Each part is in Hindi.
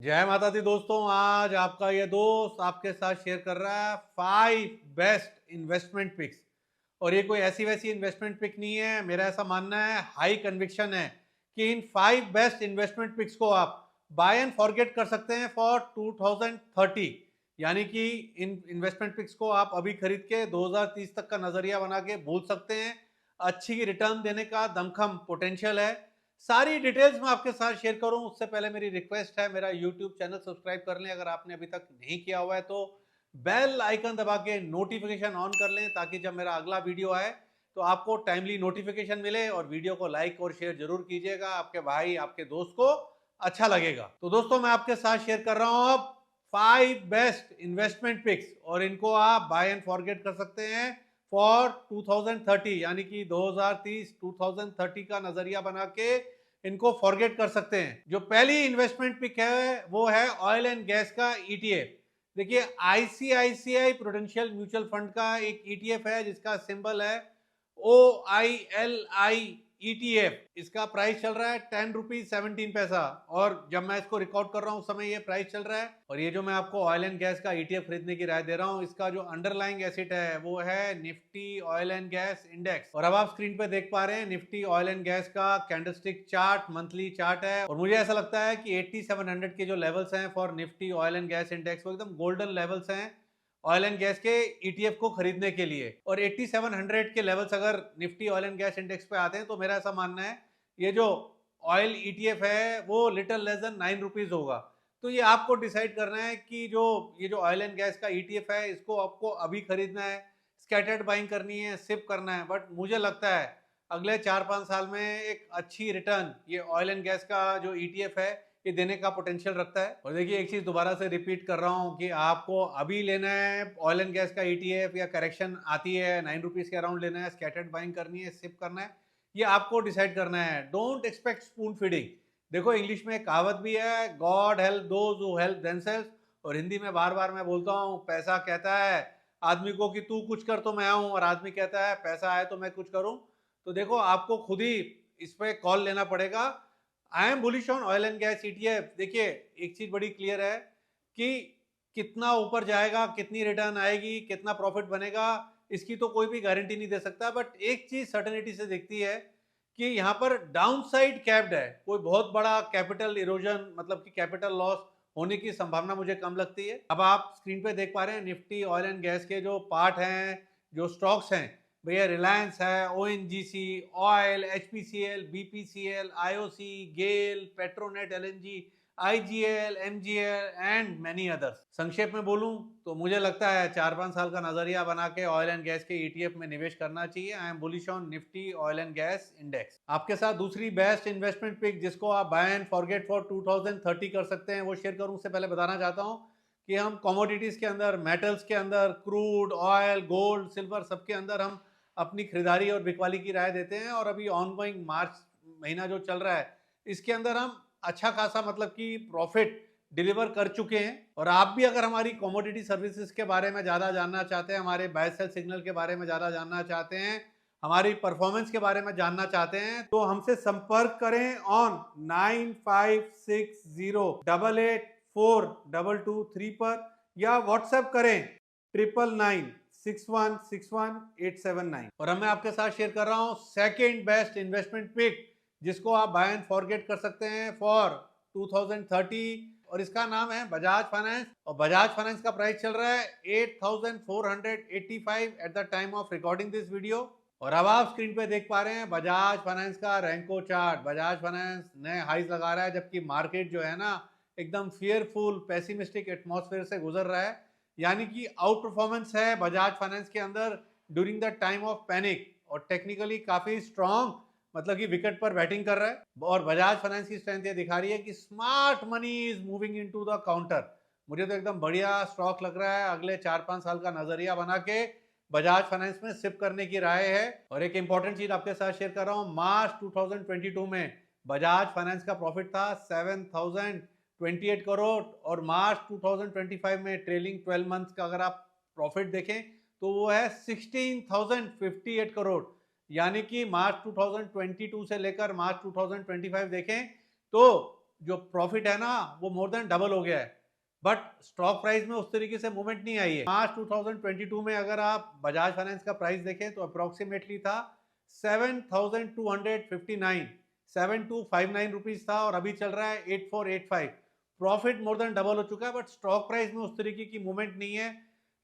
जय माता दी दोस्तों। आज आपका ये दोस्त आपके साथ शेयर कर रहा है 5 बेस्ट इन्वेस्टमेंट पिक्स। और ये कोई ऐसी वैसी इन्वेस्टमेंट पिक नहीं है, मेरा ऐसा मानना है, हाई कन्विक्शन है कि इन 5 बेस्ट इन्वेस्टमेंट पिक्स को आप बाय एंड फॉरगेट कर सकते हैं फॉर 2030। यानी कि इन इन्वेस्टमेंट पिक्स को आप अभी खरीद के 2030 तक का नजरिया बना के भूल सकते हैं। अच्छी रिटर्न देने का दमखम पोटेंशियल है। सारी डिटेल्स मैं आपके साथ शेयर करूं उससे पहले मेरी रिक्वेस्ट है, मेरा यूट्यूब चैनल सब्सक्राइब कर लें अगर आपने अभी तक नहीं किया हुआ है तो। बेल आइकन दबा के नोटिफिकेशन ऑन कर लें ताकि जब मेरा अगला वीडियो आए तो आपको टाइमली नोटिफिकेशन मिले। और वीडियो को लाइक और शेयर जरूर कीजिएगा, आपके भाई आपके दोस्त को अच्छा लगेगा। तो दोस्तों मैं आपके साथ शेयर कर रहा हूं अब 5 बेस्ट इन्वेस्टमेंट पिक्स, और इनको आप बाय एंड फॉरगेट कर सकते हैं फॉर 2030। यानी कि 2030 2030 का नजरिया बना के इनको फॉरगेट कर सकते हैं। जो पहली इन्वेस्टमेंट पिक है वो है ऑयल एंड गैस का ईटीएफ। देखिए, आईसीआईसीआई प्रूडेंशियल म्यूचुअल फंड का एक ईटीएफ है जिसका सिंबल है OILI ETF। इसका प्राइस चल रहा है 10 रुपीज 17 पैसा। और जब मैं इसको रिकॉर्ड कर रहा हूं उस समय ये प्राइस चल रहा है। और ये जो मैं आपको ऑयल एंड गैस का ईटीएफ खरीदने की राय दे रहा हूं, इसका जो अंडरलाइंग एसेट है वो है Nifty oil and gas index. और अब आप स्क्रीन पे देख पा रहे हैं निफ्टी ऑयल एंड गैस का कैंडलस्टिक चार्ट, मंथली चार्ट है। और मुझे ऐसा लगता है कि 8700 के जो लेवल्स हैं for Nifty oil and gas index वो एकदम गोल्डन लेवल्स हैं ऑयल एंड गैस के ईटीएफ को खरीदने के लिए। और 8700 के लेवल्स अगर Nifty oil and gas index पे आते हैं तो मेरा ऐसा मानना है ये जो ऑयल ईटीएफ है वो लिटिल लेस देन 9 रुपीज होगा। तो ये आपको डिसाइड करना है कि जो ये जो ऑयल एंड गैस का ईटीएफ है इसको आपको अभी खरीदना है, स्कैटर्ड बाइंग करनी है, सिप करना है। बट मुझे लगता है अगले 4-5 साल में एक अच्छी रिटर्न ये ऑयल एंड गैस का जो ईटीएफ है ये देने का पोटेंशियल रखता है। और देखिए, एक चीज दोबारा से रिपीट कर रहा हूँ कि आपको अभी लेना है ऑयल एंड गैस का ईटीएफ या करेक्शन आती है 9 रुपीज के अराउंड लेना है, स्कैटर्ड बाइंग करनी है, सिप करना है, ये आपको डिसाइड करना है। Don't expect spoon feeding. देखो, इंग्लिश में एक कहावत भी है, God help those who help themselves. और हिंदी में बार बार मैं बोलता हूँ, पैसा कहता है आदमी को कि तू कुछ कर तो मैं आऊं, और आदमी कहता है पैसा आए तो मैं कुछ करूं। तो देखो, आपको खुद ही इस पे कॉल लेना पड़ेगा। I am bullish on oil and gas ETF. देखिए, एक चीज बड़ी क्लियर है कि कितना ऊपर जाएगा, कितनी रिटर्न आएगी, कितना प्रॉफिट बनेगा, इसकी तो कोई भी गारंटी नहीं दे सकता। बट एक चीज सर्टेनिटी से दिखती है कि यहाँ पर डाउन साइड कैप्ड है। कोई बहुत बड़ा कैपिटल इरोजन मतलब कि कैपिटल लॉस होने की संभावना मुझे कम लगती है। अब आप स्क्रीन पे देख पा रहे हैं निफ्टी ऑयल एंड गैस के जो पार्ट हैं, जो स्टॉक्स हैं, भैया रिलायंस है, ONGC, oil, HPCL, BPCL, IOC, GAIL, Petronet LNG, IGL, MGL and many others. संक्षेप में बोलूं तो मुझे लगता है 4-5 साल का नजरिया बना के ऑयल एंड गैस के ईटीएफ में निवेश करना चाहिए। I am bullish on Nifty oil and gas index. आपके साथ दूसरी बेस्ट इन्वेस्टमेंट पिक जिसको आप बाय एंड फॉरगेट फॉर 2030 कर सकते हैं वो शेयर करूं उससे पहले बताना चाहता हूं कि हम कमोडिटीज के अंदर, मेटल्स के अंदर, क्रूड ऑयल, गोल्ड, सिल्वर, सबके अंदर हम अपनी खरीदारी और बिकवाली की राय देते हैं। और अभी ऑनगोइंग मार्च महीना जो चल रहा है इसके अंदर हम अच्छा खासा मतलब कि प्रॉफिट डिलीवर कर चुके हैं। और आप भी अगर हमारी कमोडिटी सर्विसेज के बारे में ज़्यादा जानना चाहते हैं, हमारे बाय सेल सिग्नल के बारे में ज़्यादा जानना चाहते हैं, हमारी परफॉर्मेंस के बारे में जानना चाहते हैं तो हमसे संपर्क करें ऑन 9560884223 पर, या व्हाट्सएप करें 9996161879। और मैं आपके साथ शेयर कर रहा हूं सेकेंड बेस्ट इन्वेस्टमेंट पिक जिसको आप बाय एंड फॉरगेट कर सकते हैं फॉर 2030। और इसका नाम है बजाज फाइनेंस। और बजाज फाइनेंस का प्राइस चल रहा है 8485 at the time of recording this video. और अब आप स्क्रीन पे देख पा रहे हैं बजाज फाइनेंस का रैंको चार्ट। बजाज फाइनेंस नए हाइज लगा रहा है जबकि मार्केट जो है ना एकदम फियरफुल पेसिमिस्टिक एटमॉस्फेयर से गुजर रहा है। यानी कि आउट परफॉर्मेंस है बजाज फाइनेंस के अंदर during the time of panic. और टेक्निकली काफी स्ट्रॉन्ग मतलब कि विकेट पर बैटिंग कर रहा है। और बजाज फाइनेंस की स्ट्रेंथ ये दिखा रही है कि smart money is moving into the counter. मुझे तो एकदम बढ़िया स्टॉक लग रहा है। अगले 4-5 साल का नजरिया बना के बजाज फाइनेंस में सिप करने की राय है। और एक इंपॉर्टेंट चीज आपके साथ शेयर कर रहा हूं, मार्च 2022 में बजाज फाइनेंस का प्रॉफिट था 7028 करोड़। और मार्च 2025 में ट्रेलिंग 12 मंथ का अगर आप प्रॉफिट देखें तो वो है 16058 करोड़। यानी कि मार्च 2022 से लेकर मार्च 2025 देखें तो जो प्रॉफिट है ना वो मोर देन डबल हो गया है, बट स्टॉक प्राइस में उस तरीके से मूवमेंट नहीं आई है। मार्च 2022 में अगर आप बजाज फाइनेंस का प्राइस देखें तो अप्रोक्सीमेटली था 7,259, 7,259 रुपीज था, और अभी चल रहा है 8,485। प्रॉफिट मोर देन डबल हो चुका है, बट स्टॉक प्राइस में उस तरीके की मूवमेंट नहीं है।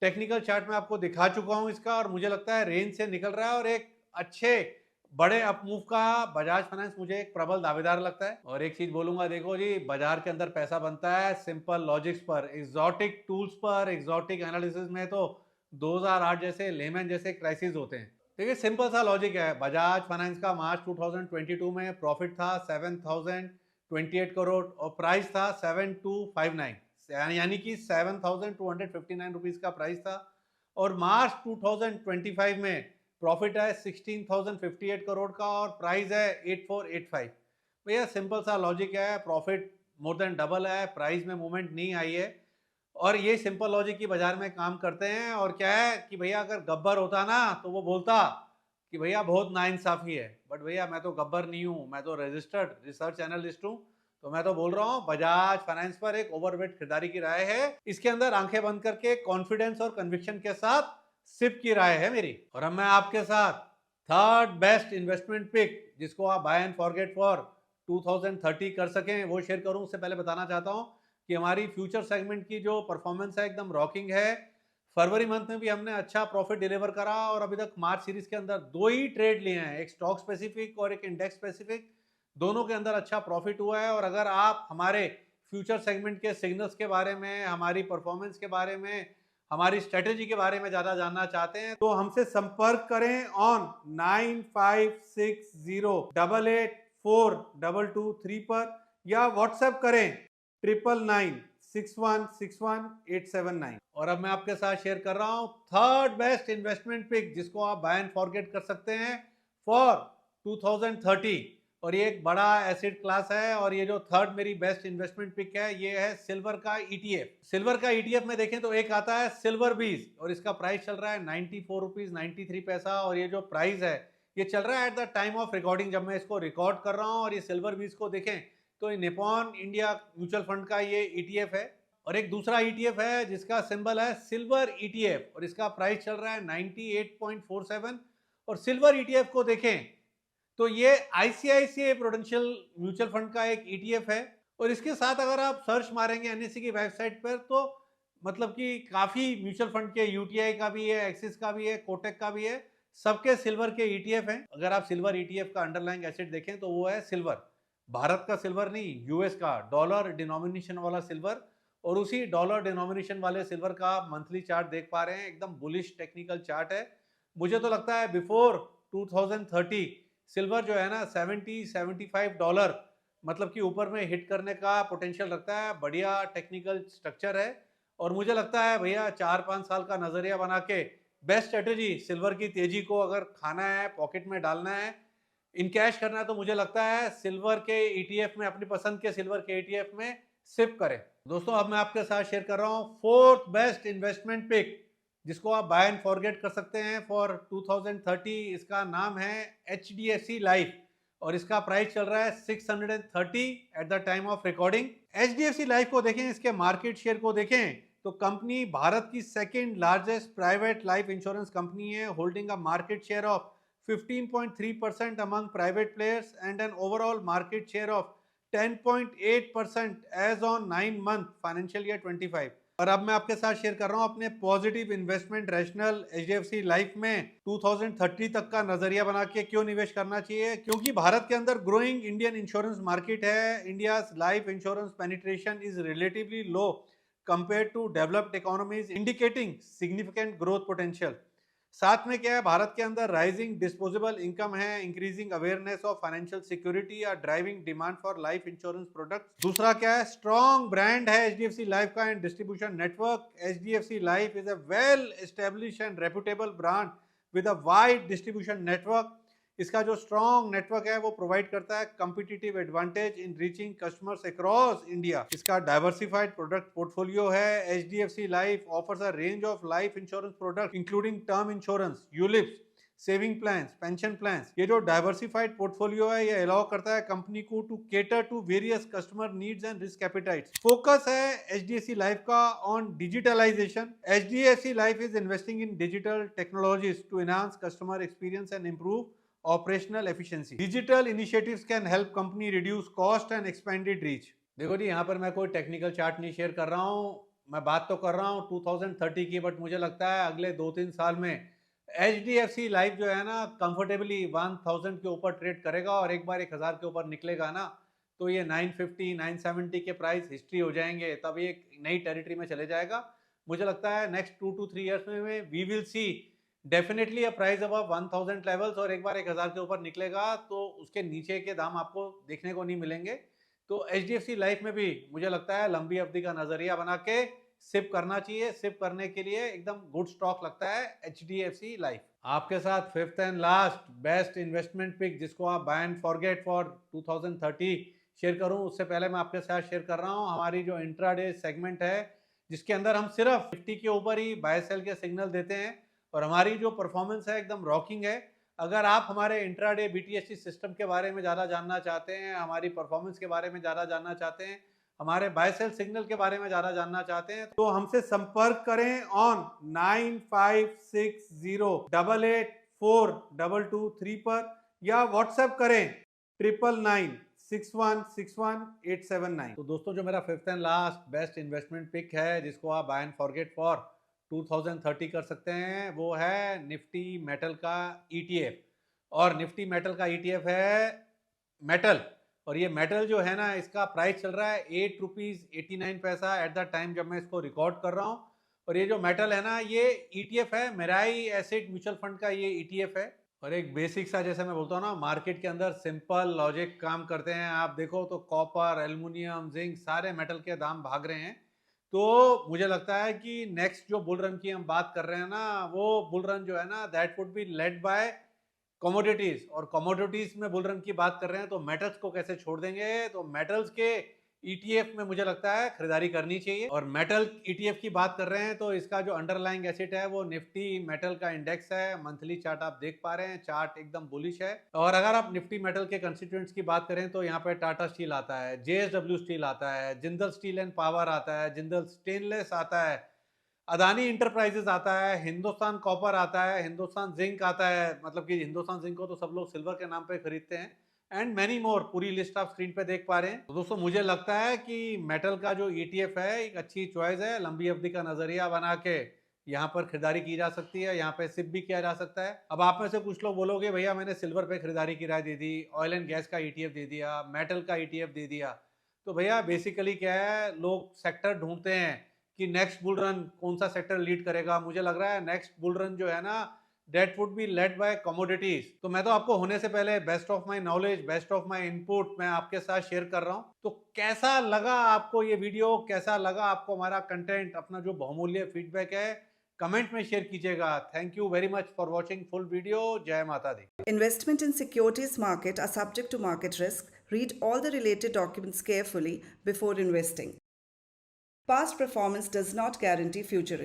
टेक्निकल चार्ट में आपको दिखा चुका हूं इसका, और मुझे लगता है रेंज से निकल रहा है, और एक अच्छे बड़े अपमूव का बजाज फाइनेंस मुझे एक प्रबल दावेदार लगता है। और एक चीज बोलूंगा, देखो जी, बाजार के अंदर पैसा बनता है सिंपल लॉजिक्स पर, एग्जॉटिक टूल्स पर, एग्जॉटिक एनालिसिस में तो 2008 जैसे लेमन जैसे क्राइसिस होते हैं। देखिए सिंपल सा लॉजिक है, बजाज फाइनेंस का मार्च 2022 में प्रॉफिट था 7,028 करोड़ और प्राइस था 7,259, यानी कि 7,259 रुपीज का प्राइस था। और मार्च 2025 में प्रॉफिट है 16,058 करोड़ का और प्राइस है 8,485। भैया सिंपल सा लॉजिक है, प्रॉफिट मोर देन डबल है, प्राइस में मूवमेंट नहीं आई है, और ये सिंपल लॉजिक की बाजार में काम करते हैं। और क्या है कि भैया अगर गब्बर होता ना तो वो बोलता कि भैया बहुत नाइंसाफी है, बट भैया मैं तो गब्बर नहीं हूँ, मैं तो रजिस्टर्ड रिसर्च एनालिस्ट हूँ। तो मैं तो बोल रहा हूँ बजाज फाइनेंस पर एक ओवरवेट खरीदारी की राय है, इसके अंदर आंखें बंद करके कॉन्फिडेंस और कन्विक्शन के साथ सिप की राय है मेरी। और अब मैं आपके साथ थर्ड बेस्ट इन्वेस्टमेंट पिक, जिसको आप बाय एंड फॉरगेट फॉर 2030 कर सकें, वो शेयर करूं। उससे पहले बताना चाहता हूं कि हमारी फ्यूचर सेगमेंट की जो परफॉर्मेंस है एकदम रॉकिंग है। फरवरी मंथ में भी हमने अच्छा प्रॉफिट डिलीवर करा, और अभी तक मार्च सीरीज के अंदर 2 ही ट्रेड लिए हैं, एक स्टॉक स्पेसिफिक और एक इंडेक्स स्पेसिफिक, दोनों के अंदर अच्छा प्रॉफिट हुआ है। और अगर आप हमारे फ्यूचर सेगमेंट के सिग्नल्स के बारे में, हमारी परफॉर्मेंस के बारे में, हमारी स्ट्रेटेजी के बारे में ज्यादा जानना चाहते हैं तो हमसे संपर्क करें ऑन 9560884223 पर, या व्हाट्सएप करें 9996161879। और अब मैं आपके साथ शेयर कर रहा हूं थर्ड बेस्ट इन्वेस्टमेंट पिक, जिसको आप बाय एंड फॉरगेट कर सकते हैं फॉर 2030। और ये एक बड़ा एसेट क्लास है, और ये जो थर्ड मेरी बेस्ट इन्वेस्टमेंट पिक है ये है सिल्वर का ईटीएफ। सिल्वर का ईटीएफ में देखें तो एक आता है सिल्वर बीज, और इसका प्राइस चल रहा है 94 रुपीज 93 पैसा, और ये जो प्राइस है ये चल रहा है at the time of recording, जब मैं इसको रिकॉर्ड कर रहा हूं। और ये सिल्वर बीज को देखें तो निपॉन इंडिया म्यूचुअल फंड का ये ईटीएफ है। और एक दूसरा ईटीएफ है जिसका सिंबल है सिल्वर ईटीएफ, और इसका प्राइस चल रहा है 98.47। और सिल्वर ईटीएफ को देखें तो ये आईसीआईसीआई प्रूडेंशियल म्यूचुअल फंड का एक ईटीएफ है, और इसके साथ अगर आप सर्च मारेंगे एनएससी की वेबसाइट पर तो मतलब कि काफी म्यूचुअल फंड के, यूटीआई का भी है, एक्सिस का भी है, कोटक का भी है, सबके सिल्वर के ईटीएफ हैं। अगर आप सिल्वर ईटीएफ का अंडरलाइंग एसेट देखें तो वो है सिल्वर, भारत का सिल्वर नहीं, यूएस का डॉलर डिनोमिनेशन वाला सिल्वर। और उसी डॉलर डिनोमिनेशन वाले सिल्वर का आप मंथली चार्ट देख पा रहे हैं, एकदम बुलिश टेक्निकल चार्ट है। मुझे तो लगता है बिफोर 2030 सिल्वर जो है ना 70-75 डॉलर मतलब कि ऊपर में हिट करने का पोटेंशियल रखता है, बढ़िया टेक्निकल स्ट्रक्चर है। और मुझे लगता है भैया 4-5 साल का नजरिया बना के बेस्ट स्ट्रेटेजी सिल्वर की तेजी को अगर खाना है, पॉकेट में डालना है, इन कैश करना है, तो मुझे लगता है सिल्वर के ईटीएफ में, अपनी पसंद के सिल्वर के ईटीएफ में सिप करें। दोस्तों अब मैं आपके साथ शेयर कर रहा हूं फोर्थ बेस्ट इन्वेस्टमेंट पिक, जिसको आप बाय एंड फॉरगेट कर सकते हैं फॉर 2030। इसका नाम है एचडीएफसी लाइफ, और इसका प्राइस चल रहा है 630 at the time of recording. HDFC life को देखें, इसके मार्केट शेयर को देखें तो कंपनी भारत की second largest private life insurance company है, holding a market share of 15.3% among private players and an overall market share of 10.8% as on 9 month financial year 25। और अब मैं आपके साथ शेयर कर रहा हूं अपने positive investment rational HDFC life में 2030 तक का नजरिया बना के क्यों निवेश करना चाहिए। क्योंकि भारत के अंदर ग्रोइंग इंडियन इंश्योरेंस मार्केट है, India life insurance penetration is relatively low compare to developed economies, indicating significant growth potential. साथ में क्या है, भारत के अंदर राइजिंग डिस्पोजेबल इनकम है, increasing awareness of financial security या driving demand for life insurance product. दूसरा क्या है, स्ट्रॉन्ग ब्रांड है एचडीएफसी लाइफ का and distribution network. HDFC life is a well established and reputable brand with a wide distribution network. इसका जो स्ट्रॉन्ग नेटवर्क है वो प्रोवाइड करता है competitive advantage in reaching customers across India. इसका डाइवर्सिफाइड प्रोडक्ट पोर्टफोलियो है। HDFC life offers a range of life insurance product including term insurance, ULIPs, saving plans, pension plans. ये जो डाइवर्सिफाइड पोर्टफोलियो है, ये अलाउ करता है कंपनी को to cater to various customer needs and risk appetites. Focus है एचडीएफसी लाइफ का on digitalization. HDFC life is investing in digital technologies to enhance customer experience and improve operational efficiency. Digital initiatives can help company reduce cost and expanded reach. देखो जी, यहाँ पर मैं कोई टेक्निकल चार्ट नहीं शेयर कर रहा हूँ, मैं बात तो कर रहा हूँ 2030 की, बट मुझे लगता है अगले 2-3 साल में एचडीएफसी लाइफ जो है ना कंफर्टेबली 1000 के ऊपर ट्रेड करेगा, और एक बार 1000 के ऊपर निकलेगा ना तो ये 950 970 के प्राइस हिस्ट्री हो जाएंगे, तब ये एक नई टेरिटरी में चले जाएगा। मुझे लगता है नेक्स्ट 2 to 3 ईयर्स में we will see definitely a price above 1000 levels, और एक बार 1000 के ऊपर निकलेगा तो उसके नीचे के दाम आपको देखने को नहीं मिलेंगे। तो एचडीएफसी लाइफ में भी मुझे लगता है लंबी अवधि का नजरिया बना के सिप करना चाहिए। सिप करने के लिए एकदम गुड स्टॉक लगता है एचडीएफसी लाइफ। आपके साथ fifth and last best investment pick, जिसको आप buy and forget for 2030 share करूं, उससे पहले मैं आपके साथ शेयर कर रहा हूं हमारी जो इंट्राडे सेगमेंट है, जिसके अंदर हम सिर्फ 50 के ऊपर ही बाय सेल के सिग्नल देते हैं, और हमारी जो परफॉर्मेंस है एकदम रॉकिंग है। अगर आप हमारे इंट्राडे बीटीएससी सिस्टम के बारे में ज़्यादा जानना चाहते हैं, हमारी परफॉर्मेंस के बारे में ज़्यादा जानना चाहते हैं, हमारे बाय सेल सिग्नल के बारे में ज़्यादा जानना चाहते हैं, तो हमसे संपर्क करें ऑन 9560884223 पर, या व्हाट्सएप करें 9996161879। तो दोस्तों, जो मेरा fifth and last best investment pick है, जिसको आप बाय एंड फॉरगेट फॉर 2030 कर सकते हैं, वो है निफ्टी मेटल का ईटीएफ। और निफ्टी मेटल का ईटीएफ है मेटल, और ये मेटल जो है ना, इसका प्राइस चल रहा है 8 रुपीज 89 पैसा एट द टाइम जब मैं इसको रिकॉर्ड कर रहा हूँ। और ये जो मेटल है ना, ये ईटीएफ है, मेराई एसेट म्यूचुअल फंड का ये ईटीएफ है। और एक बेसिक सा, जैसे मैं बोलता हूँ ना, मार्केट के अंदर सिंपल लॉजिक काम करते हैं। आप देखो तो कॉपर, एल्युमिनियम, जिंक, सारे मेटल के दाम भाग रहे हैं। तो मुझे लगता है कि नेक्स्ट जो बुल रन की हम बात कर रहे हैं ना, वो बुल रन जो है ना, that would be led by commodities. और कमोडिटीज में बुल रन की बात कर रहे हैं तो मेटल्स को कैसे छोड़ देंगे। तो मेटल्स के ईटीएफ में मुझे लगता है खरीदारी करनी चाहिए। और मेटल ईटीएफ की बात कर रहे हैं तो इसका जो अंडरलाइंग एसेट है वो निफ्टी मेटल का इंडेक्स है। मंथली चार्ट आप देख पा रहे हैं, चार्ट एकदम बुलिश है। और अगर आप निफ्टी मेटल के कंस्टिट्यूएंट्स की बात करें तो यहाँ पे टाटा स्टील आता है, जेएसडब्ल्यू स्टील आता है, जिंदल स्टील एंड पावर आता है, जिंदल स्टेनलेस आता है, अदानी इंटरप्राइजेस आता है, हिंदुस्तान कॉपर आता है, हिंदुस्तान जिंक आता है, मतलब कि हिंदुस्तान जिंक को तो सब लोग सिल्वर के नाम पे खरीदते हैं, एंड मैनी मोर। पूरी लिस्ट आप स्क्रीन पे देख पा रहे हैं। तो दोस्तों, मुझे लगता है कि मेटल का जो ईटीएफ है एक अच्छी चॉइस है। लंबी अवधि का नजरिया बना के यहाँ पर खरीदारी की जा सकती है, यहाँ पे सिप भी किया जा सकता है। अब आप में से कुछ लोग बोलोगे, भैया मैंने सिल्वर पे खरीदारी की राय दे दी, ऑयल एंड गैस का ईटीएफ दे दिया, मेटल का ईटीएफ दे दिया। तो भैया बेसिकली क्या है, लोग सेक्टर ढूंढते हैं कि नेक्स्ट बुल रन कौन सा सेक्टर लीड करेगा। मुझे लग रहा है नेक्स्ट बुल रन जो है ना, that would be led by commodities. तो मैं तो आपको होने से पहले best of my knowledge, best of my input मैं आपके साथ शेयर कर रहा हूं। तो कैसा लगा आपको ये वीडियो, कैसा लगा आपको हमारा कंटेंट? अपना जो बहुमूल्य फीडबैक है कमेंट में शेयर कीजिएगा। Thank you very much for watching full video. जय माता दी। Investment in securities market are subject to market risk. Read all the related documents carefully before investing. Past performance does not guarantee future